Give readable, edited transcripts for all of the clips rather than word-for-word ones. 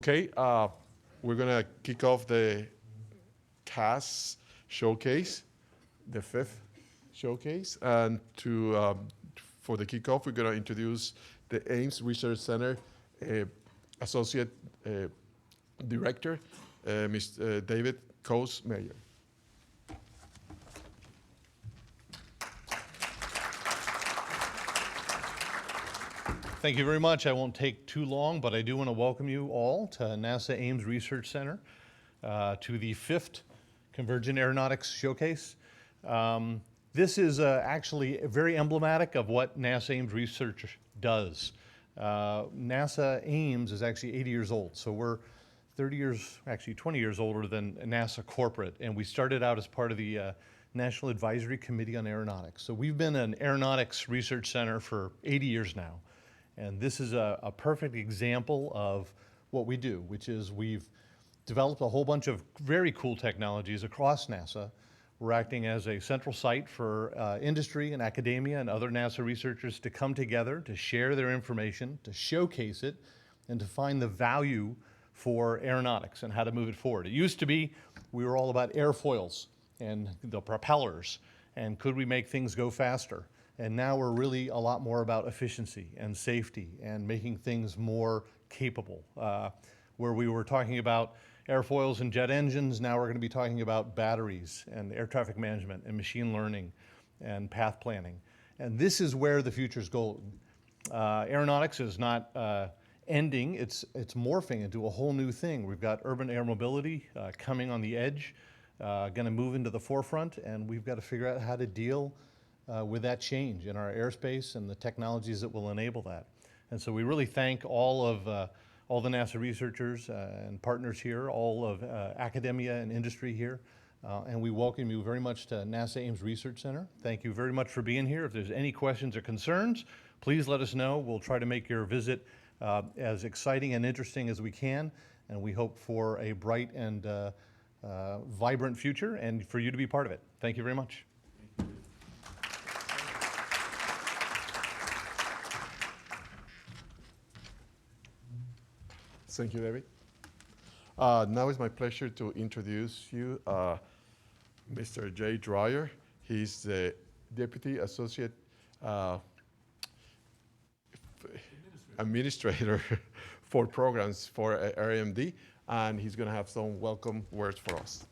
Okay, we're gonna kick off the CAS Showcase, the 5th showcase, and for the kickoff, we're gonna introduce the Ames Research Center Associate Director, Mr. David Korsmeyer. Thank you very much. I won't take too long, but I do want to welcome you all to NASA Ames Research Center, to the 5th Convergent Aeronautics Showcase. This is actually very emblematic of what NASA Ames Research does. NASA Ames is actually 80 years old, so we're 30 years, actually 20 years older than NASA corporate, and we started out as part of the National Advisory Committee on Aeronautics. So we've been an aeronautics research center for 80 years now. And this is a perfect example of what we do, which is we've developed a whole bunch of very cool technologies across NASA. We're acting as a central site for industry and academia and other NASA researchers to come together, to share their information, to showcase it, and to find the value for aeronautics and how to move it forward. It used to be we were all about airfoils and the propellers, and could we make things go faster? And now we're really a lot more about efficiency and safety and making things more capable. Where we were talking about airfoils and jet engines, now we're going to be talking about batteries and air traffic management and machine learning and path planning. And this is where the future's going. Aeronautics is not ending, it's morphing into a whole new thing. We've got urban air mobility coming on the edge, going to move into the forefront, and we've got to figure out how to deal with that change in our airspace and the technologies that will enable that. And so we really thank all the NASA researchers and partners here, all of academia and industry here, and we welcome you very much to NASA Ames Research Center. Thank you very much for being here. If there's any questions or concerns, please let us know. We'll try to make your visit as exciting and interesting as we can, and we hope for a bright and vibrant future and for you to be part of it. Thank you very much. Thank you, David. Now it's my pleasure to introduce you Mr. Jay Dreyer. He's the Deputy Associate Administrator for Programs for RMD, and he's going to have some welcome words for us.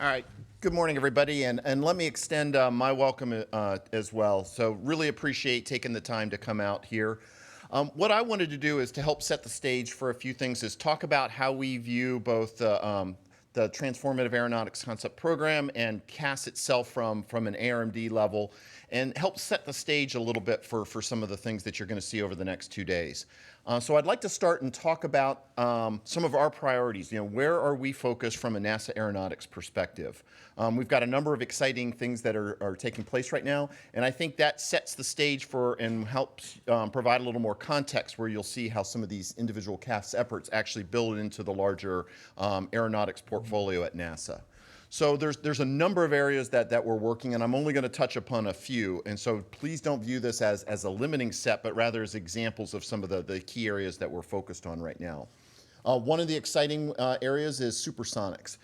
All right. Good morning, everybody, and let me extend my welcome as well. So really appreciate taking the time to come out here. What I wanted to do is to help set the stage for a few things, is talk about how we view both the Transformative Aeronautics Concept Program and CAS itself from an ARMD level, and help set the stage a little bit for some of the things that you're going to see over the next 2 days. So I'd like to start and talk about some of our priorities. Where are we focused from a NASA aeronautics perspective? We've got a number of exciting things that are taking place right now, and I think that sets the stage for and helps provide a little more context, where you'll see how some of these individual CAS efforts actually build into the larger aeronautics portfolio at NASA. So there's a number of areas that we're working, and I'm only going to touch upon a few. And so please don't view this as a limiting set, but rather as examples of some of the key areas that we're focused on right now. One of the exciting areas is supersonics.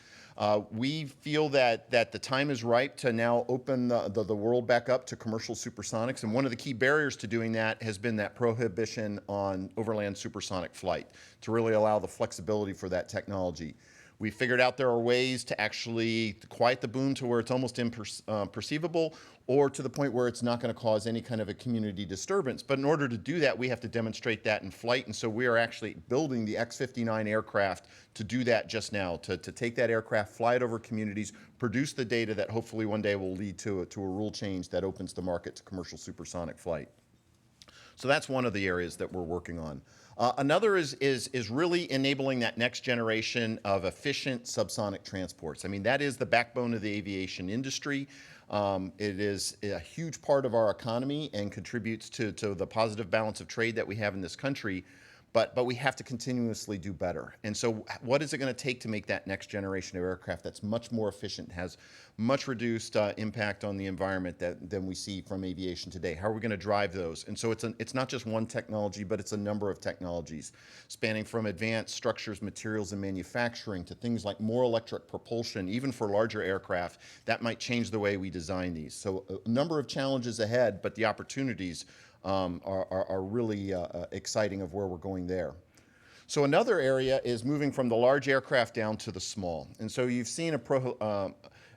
We feel that the time is ripe to now open the world back up to commercial supersonics, and one of the key barriers to doing that has been that prohibition on overland supersonic flight, to really allow the flexibility for that technology. We figured out there are ways to actually quiet the boom to where it's almost imperceivable, or to the point where it's not going to cause any kind of a community disturbance. But in order to do that, we have to demonstrate that in flight, and so we are actually building the X-59 aircraft to do that just now, to take that aircraft, fly it over communities, produce the data that hopefully one day will lead to a rule change that opens the market to commercial supersonic flight. So that's one of the areas that we're working on. Another is really enabling that next generation of efficient subsonic transports. I mean, that is the backbone of the aviation industry. It is a huge part of our economy and contributes to the positive balance of trade that we have in this country. But we have to continuously do better. And so what is it going to take to make that next generation of aircraft that's much more efficient, has much reduced impact on the environment than we see from aviation today? How are we going to drive those? And so it's not just one technology, but it's a number of technologies, spanning from advanced structures, materials, and manufacturing to things like more electric propulsion, even for larger aircraft. That might change the way we design these. So a number of challenges ahead, but the opportunities are really exciting of where we're going there. So another area is moving from the large aircraft down to the small. And so you've seen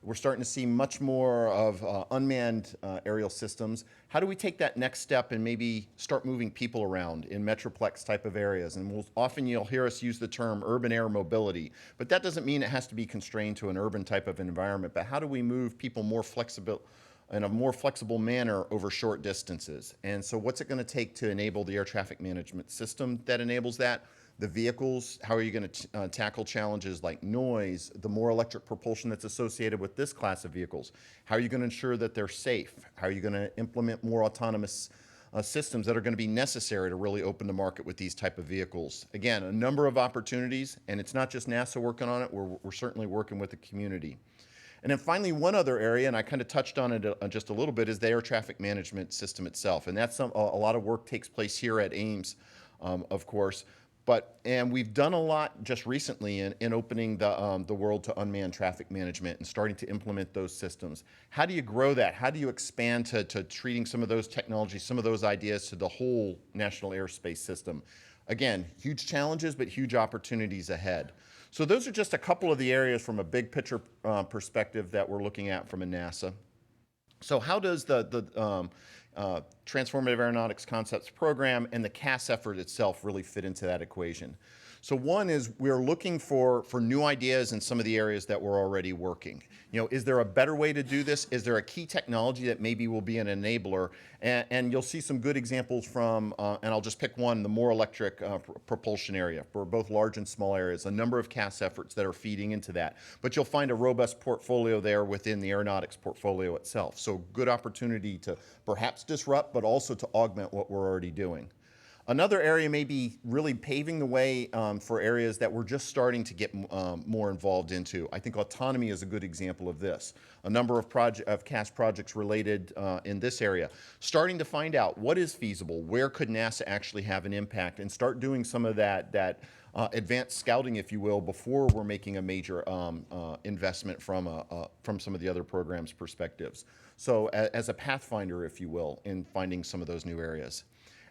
we're starting to see much more of unmanned aerial systems. How do we take that next step and maybe start moving people around in metroplex type of areas? And often you'll hear us use the term urban air mobility, but that doesn't mean it has to be constrained to an urban type of environment. But how do we move people more flexible in a more flexible manner over short distances? And so what's it going to take to enable the air traffic management system that enables that? The vehicles, how are you going to tackle challenges like noise, the more electric propulsion that's associated with this class of vehicles? How are you going to ensure that they're safe? How are you going to implement more autonomous systems that are going to be necessary to really open the market with these type of vehicles? Again, a number of opportunities, and it's not just NASA working on it, we're certainly working with the community. And then finally, one other area, and I kind of touched on it just a little bit, is the air traffic management system itself. And that's a lot of work takes place here at Ames, of course. And we've done a lot just recently in opening the world to unmanned traffic management and starting to implement those systems. How do you grow that? How do you expand to treating some of those technologies, some of those ideas to the whole national airspace system? Again, huge challenges, but huge opportunities ahead. So those are just a couple of the areas from a big picture perspective that we're looking at from a NASA. So how does the Transformative Aeronautics Concepts Program and the CAS effort itself really fit into that equation? So one is we're looking for new ideas in some of the areas that we're already working. You know, is there a better way to do this? Is there a key technology that maybe will be an enabler? And you'll see some good examples from, and I'll just pick one, the more electric propulsion area for both large and small areas, a number of CAS efforts that are feeding into that. But you'll find a robust portfolio there within the aeronautics portfolio itself. So good opportunity to perhaps disrupt, but also to augment what we're already doing. Another area may be really paving the way for areas that we're just starting to get more involved into. I think autonomy is a good example of this. A number of CAS projects related in this area. Starting to find out what is feasible, where could NASA actually have an impact, and start doing some of that advanced scouting, if you will, before we're making a major investment from some of the other programs' perspectives. So as a pathfinder, if you will, in finding some of those new areas.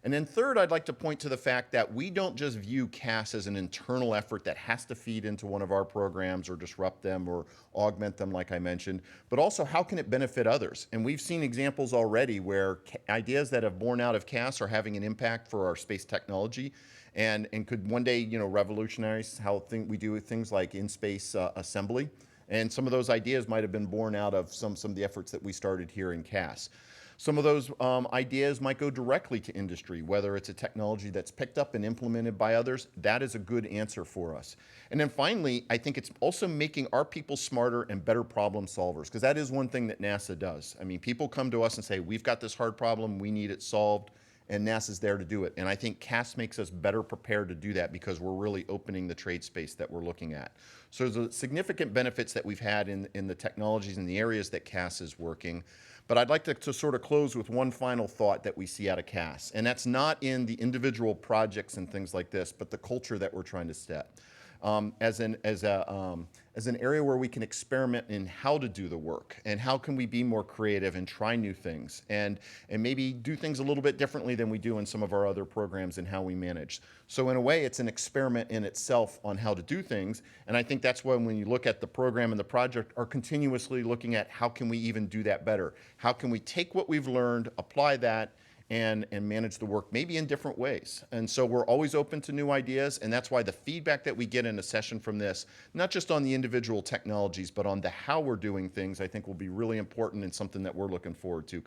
And then third, I'd like to point to the fact that we don't just view CAS as an internal effort that has to feed into one of our programs or disrupt them or augment them, like I mentioned, but also how can it benefit others? And we've seen examples already where ideas that have borne out of CAS are having an impact for our space technology and could one day, you know, revolutionize how we do things like in-space assembly. And some of those ideas might have been born out of some of the efforts that we started here in CAS. Some of those ideas might go directly to industry, whether it's a technology that's picked up and implemented by others. That is a good answer for us. And then finally, I think it's also making our people smarter and better problem solvers, because that is one thing that NASA does. I mean, people come to us and say, we've got this hard problem, we need it solved, and NASA's there to do it. And I think CAS makes us better prepared to do that because we're really opening the trade space that we're looking at. So there's significant benefits that we've had in the technologies and the areas that CAS is working. But I'd like to sort of close with one final thought that we see out of CAS, and that's not in the individual projects and things like this, but the culture that we're trying to set. As an area where we can experiment in how to do the work and how can we be more creative and try new things and maybe do things a little bit differently than we do in some of our other programs and how we manage. So in a way, it's an experiment in itself on how to do things, and I think that's when you look at the program and the project are continuously looking at how can we even do that better? How can we take what we've learned, apply that, and manage the work maybe in different ways. And so we're always open to new ideas, and that's why the feedback that we get in a session from this, not just on the individual technologies, but on the how we're doing things, I think will be really important and something that we're looking forward to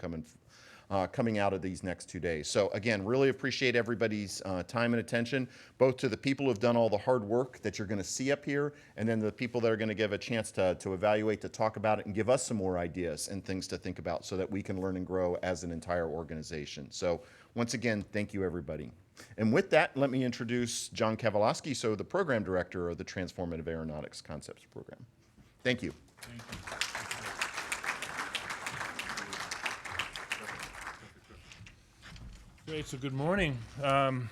coming out of these next 2 days. So again, really appreciate everybody's time and attention, both to the people who've done all the hard work that you're going to see up here, and then the people that are going to give a chance to evaluate, to talk about it, and give us some more ideas and things to think about so that we can learn and grow as an entire organization. So Once again, thank you, everybody. And with that, let me introduce John Cavolowsky, so the program director of the Transformative Aeronautics Concepts Program. Thank you. Great, so good morning. And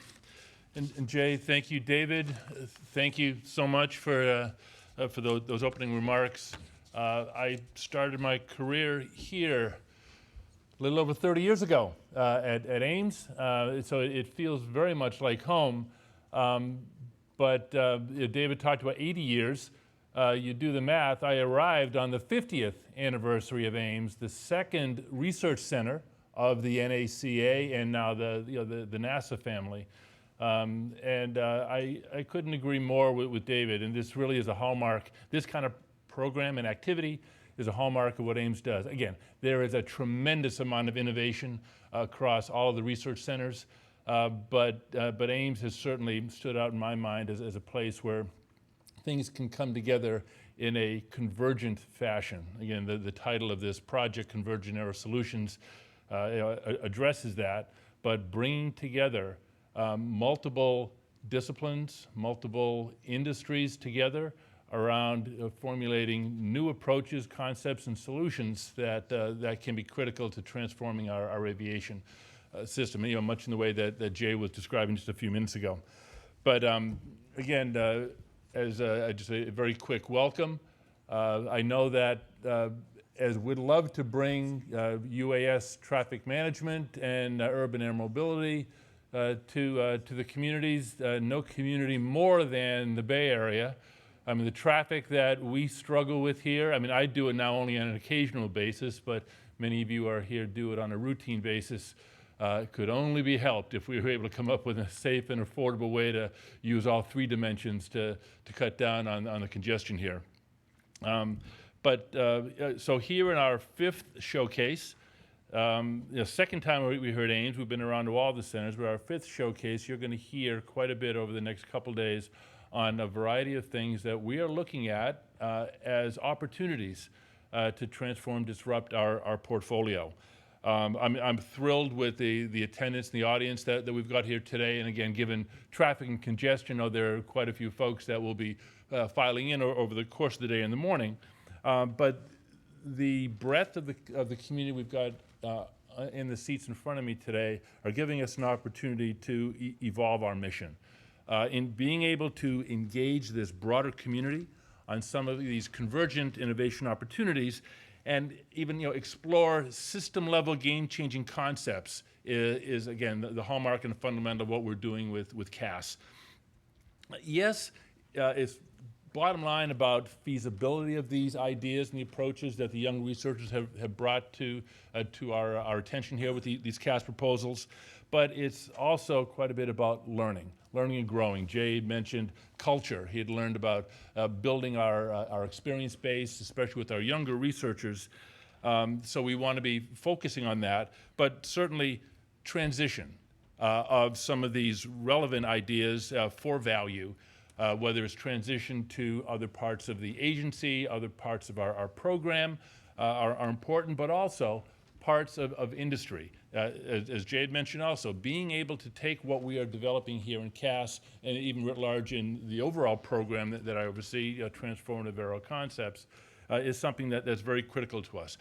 Jay, thank you, David. Thank you so much for those opening remarks. I started my career here a little over 30 years ago at Ames, so it feels very much like home. But David talked about 80 years. You do the math. I arrived on the 50th anniversary of Ames, the second research center of the NACA and now the NASA family. I couldn't agree more with David, and this really is a hallmark. This kind of program and activity is a hallmark of what Ames does. Again, there is a tremendous amount of innovation across all of the research centers, but Ames has certainly stood out in my mind as a place where things can come together in a convergent fashion. Again, the title of this project, Convergent Aero Solutions, addresses that, but bringing together multiple disciplines, multiple industries together around formulating new approaches, concepts, and solutions that can be critical to transforming our aviation system, much in the way that Jay was describing just a few minutes ago. But again, as just a very quick welcome, I know that as we'd love to bring UAS traffic management and urban air mobility to the communities, no community more than the Bay Area. I mean, the traffic that we struggle with here, I mean, I do it now only on an occasional basis, but many of you are here do it on a routine basis. Could only be helped if we were able to come up with a safe and affordable way to use all three dimensions to cut down on the congestion here. So here in our fifth showcase, the second time we heard Ames, we've been around to all the centers, but our fifth showcase, you're going to hear quite a bit over the next couple days on a variety of things that we are looking at as opportunities to transform, disrupt our portfolio. I'm thrilled with the attendance and the audience that we've got here today. And again, given traffic and congestion, I know there are quite a few folks that will be filing in over the course of the day and the morning. But the breadth of the community we've got in the seats in front of me today are giving us an opportunity to evolve our mission. In being able to engage this broader community on some of these convergent innovation opportunities and even explore system-level game-changing concepts is again, the hallmark and the fundamental of what we're doing with CAS. Yes, it's bottom line about feasibility of these ideas and the approaches that the young researchers have brought to our attention here with these CAS proposals, but it's also quite a bit about learning and growing. Jay mentioned culture. He had learned about building our experience base, especially with our younger researchers. So we want to be focusing on that, but certainly transition of some of these relevant ideas for value, whether it's transition to other parts of the agency, other parts of our program are important, but also parts of industry. As Jay had mentioned also, being able to take what we are developing here in CAS and even writ large in the overall program that I oversee, Transformative Aero Concepts, is something that's very critical to us.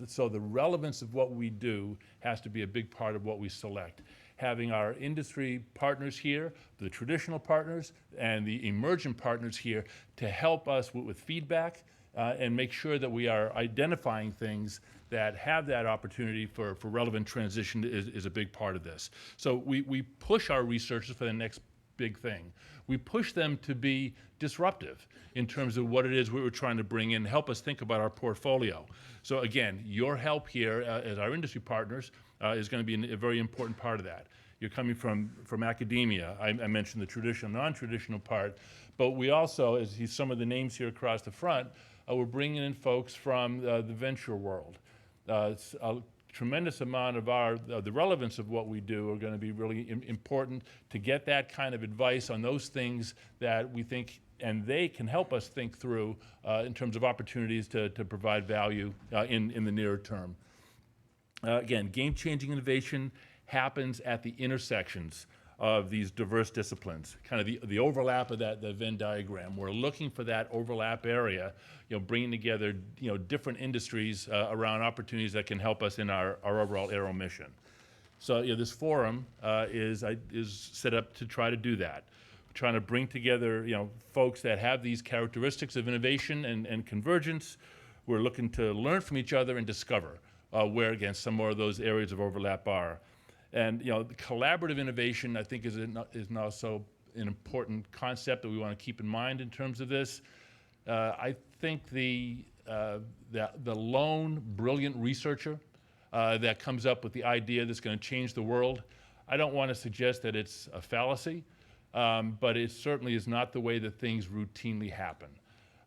So the relevance of what we do has to be a big part of what we select. Having our industry partners here, the traditional partners, and the emergent partners here to help us with feedback and make sure that we are identifying things that have that opportunity for relevant transition is a big part of this. So we push our researchers for the next big thing. We push them to be disruptive in terms of what it is we're trying to bring in, help us think about our portfolio. So again, your help here as our industry partners is going to be a very important part of that. You're coming from academia. I mentioned the traditional, non-traditional part, but we also, as you see some of the names here across the front, we're bringing in folks from the venture world. It's a tremendous amount of the relevance of what we do are going to be really important to get that kind of advice on those things that we think and they can help us think through in terms of opportunities to provide value in the nearer term. Again, game-changing innovation happens at the intersections of these diverse disciplines, kind of the overlap of the Venn diagram. We're looking for that overlap area, bringing together, different industries around opportunities that can help us in our overall aero mission. So, this forum is set up to try to do that. We're trying to bring together, folks that have these characteristics of innovation and convergence. We're looking to learn from each other and discover where, again, some more of those areas of overlap are. And the collaborative innovation, I think, is also an important concept that we want to keep in mind in terms of this. I think the lone brilliant researcher that comes up with the idea that's going to change the world, I don't want to suggest that it's a fallacy, but it certainly is not the way that things routinely happen.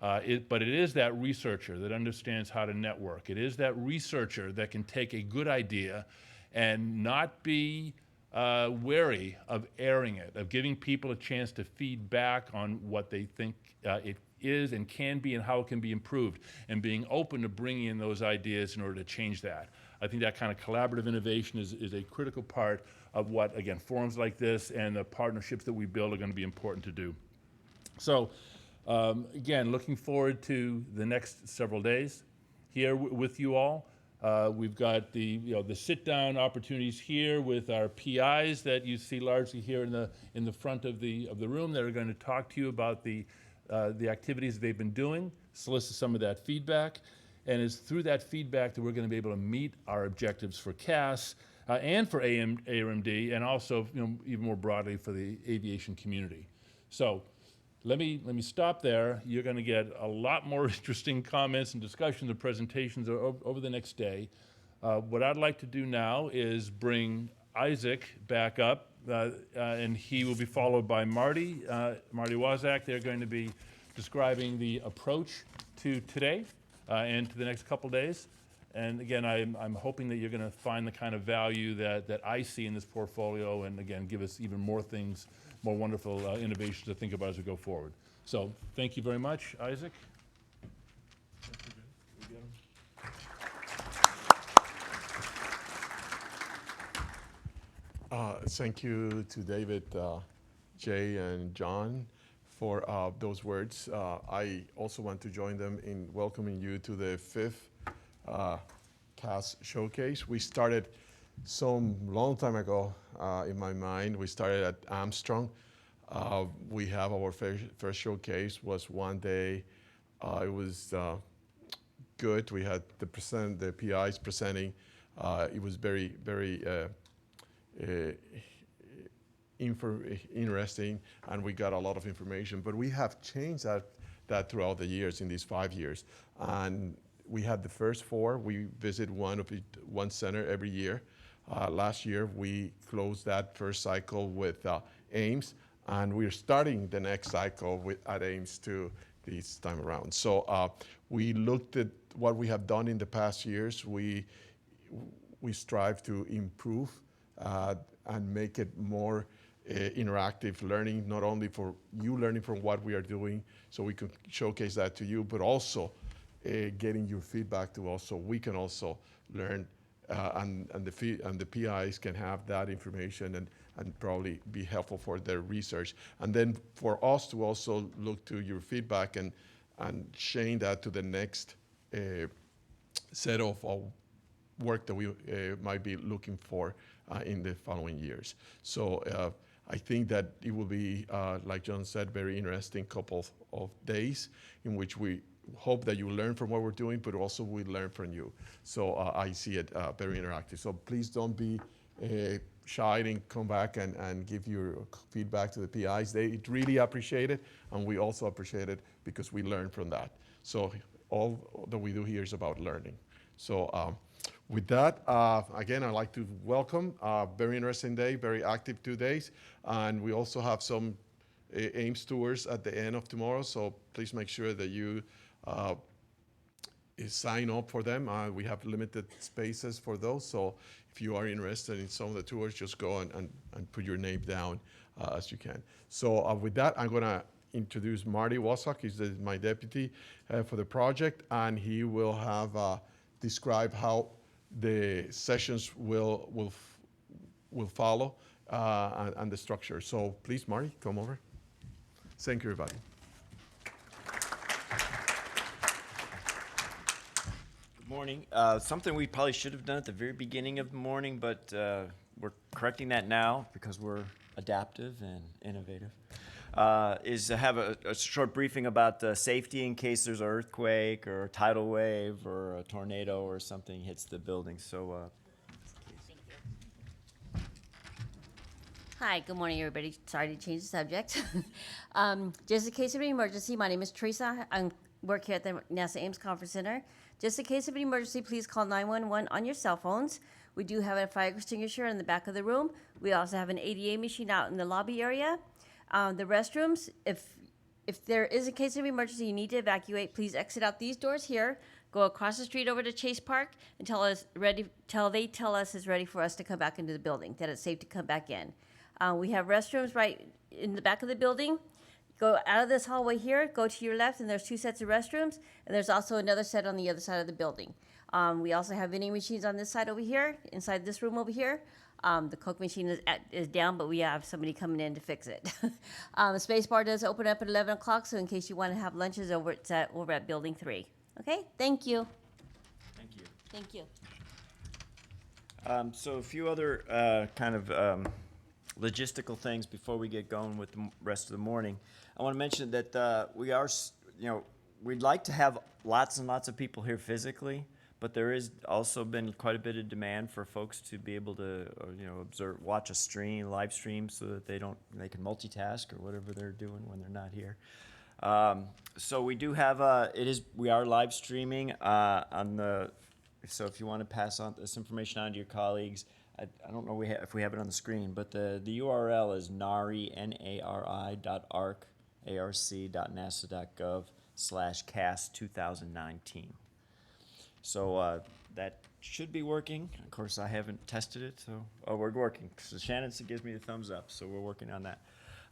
But it is that researcher that understands how to network. It is that researcher that can take a good idea and not be wary of airing it, of giving people a chance to feed back on what they think it is and can be and how it can be improved, and being open to bringing in those ideas in order to change that. I think that kind of collaborative innovation is a critical part of what, again, forums like this and the partnerships that we build are going to be important to do. So, again, looking forward to the next several days here with you all. We've got the sit-down opportunities here with our PIs that you see largely here in the front of the room that are going to talk to you about the activities they've been doing, solicit some of that feedback, and it's through that feedback that we're going to be able to meet our objectives for CAS and for ARMD, and also even more broadly for the aviation community. So. Let me stop there. You're going to get a lot more interesting comments and discussions and presentations over the next day. What I'd like to do now is bring Isaac back up, and he will be followed by Marty Waszak. They're going to be describing the approach to today and to the next couple days. And again, I'm hoping that you're going to find the kind of value that I see in this portfolio, and again, give us even more things, more wonderful innovations to think about as we go forward. So thank you very much, Isaac. Thank you to David, Jay, and John for those words. I also want to join them in welcoming you to the 5th CAS Showcase. We started some long time ago in my mind. We started at Armstrong. We have our first showcase was one day. It was good. We had the PIs presenting. It was very, very interesting, and we got a lot of information. But we have changed that throughout the years, in these 5 years. And we had the first 4. We visit one center every year. Last year, we closed that first cycle with Ames, and we're starting the next cycle at Ames too this time around. So we looked at what we have done in the past years. We strive to improve and make it more interactive learning, not only for you learning from what we are doing, so we can showcase that to you, but also getting your feedback to us, so we can also learn, and the PIs can have that information and probably be helpful for their research. And then for us to also look to your feedback and change that to the next set of work that we might be looking for in the following years. So I think that it will be, like John said, very interesting couple of days in which we hope that you learn from what we're doing, but also we learn from you. So I see it very interactive. So please don't be shy and come back and give your feedback to the PIs. They really appreciate it, and we also appreciate it because we learn from that. So all that we do here is about learning. So with that, again, I'd like to welcome a very interesting day, very active 2 days. And we also have some Ames tours at the end of tomorrow, so please make sure that you sign up for them. We have limited spaces for those, so if you are interested in some of the tours, just go and put your name down as you can. So with that, I'm gonna introduce Marty Waszak. He's my deputy for the project, and he will have describe how the sessions will will follow and the structure. So please, Marty, come over. Thank you, everybody. Good morning. Something we probably should have done at the very beginning of the morning, but we're correcting that now because we're adaptive and innovative, is to have a short briefing about safety in case there's an earthquake or a tidal wave or a tornado or something hits the building. So, Hi, good morning, everybody. Sorry to change the subject. Just in case of an emergency, my name is Teresa. I work here at the NASA Ames Conference Center. Just in case of an emergency, please call 911 on your cell phones. We do have a fire extinguisher in the back of the room. We also have an ADA machine out in the lobby area. The restrooms, if there is a case of emergency, you need to evacuate, please exit out these doors here, go across the street over to Chase Park, and till they tell us it's ready for us to come back into the building, that it's safe to come back in. We have restrooms right in the back of the building. Go out of this hallway here, go to your left, and there's 2 sets of restrooms, and there's also another set on the other side of the building. We also have vending machines on this side over here, inside this room over here. The Coke machine is down, but we have somebody coming in to fix it. The space bar does open up at 11 o'clock, so in case you want to have lunches over at Building 3. Okay, thank you. thank you. Thank you. So a few other kind of logistical things before we get going with the rest of the morning. I want to mention that we are, we'd like to have lots and lots of people here physically, but there is also been quite a bit of demand for folks to be able to, watch a live stream, so that they can multitask or whatever they're doing when they're not here. So we do have we are live streaming so if you want to pass on this information on to your colleagues, I don't know if we have it on the screen, but the URL is nari, nari.arc.nasa.gov/CAS 2019. So that should be working. Of course, I haven't tested it, so we're working. So Shannon gives me the thumbs up, so we're working on that.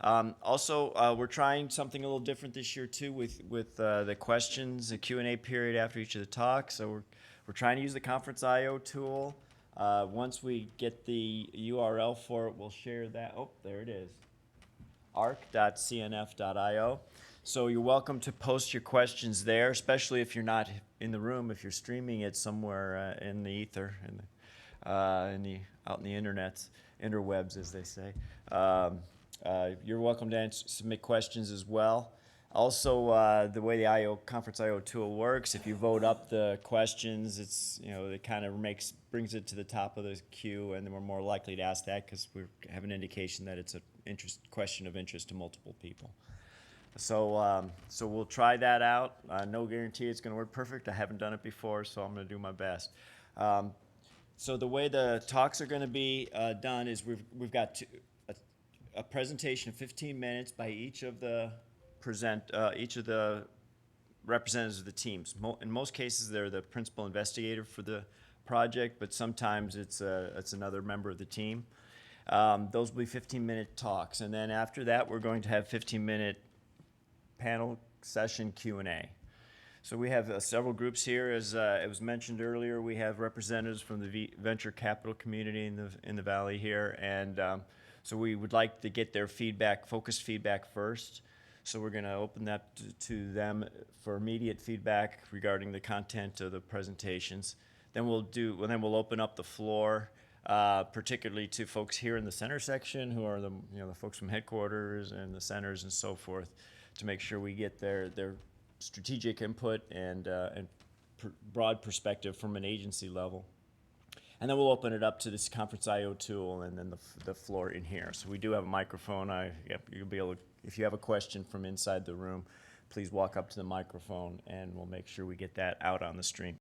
Also, we're trying something a little different this year too with the questions, the Q&A period after each of the talks. So we're trying to use the Conference IO tool. Once we get the URL for it, we'll share that. Oh, there it is. arc.cnf.io. So you're welcome to post your questions there, especially if you're not in the room, if you're streaming it somewhere in the ether, out in the interwebs, as they say. You're welcome to submit questions as well. Also, the way the Conference IO tool works, if you vote up the questions, it kind of brings it to the top of the queue, and then we're more likely to ask that because we have an indication that it's a question of interest to multiple people. So we'll try that out. No guarantee it's going to work perfect. I haven't done it before, so I'm going to do my best. So the way the talks are going to be done is we've got a presentation of 15 minutes by each of the representatives of the teams. In most cases, they're the principal investigator for the project, but sometimes it's another member of the team. Those will be 15-minute talks, and then after that, we're going to have 15-minute panel session Q&A. So we have several groups here. As it was mentioned earlier, we have representatives from the venture capital community in the Valley here, and so we would like to get their focused feedback first. So we're going to open that to them for immediate feedback regarding the content of the presentations. Then we'll open up the floor, particularly to folks here in the center section, who are the folks from headquarters and the centers and so forth, to make sure we get their strategic input and broad perspective from an agency level. And then we'll open it up to this Conference IO tool and then the floor in here. So we do have a microphone. You'll be able to, if you have a question from inside the room, please walk up to the microphone and we'll make sure we get that out on the stream.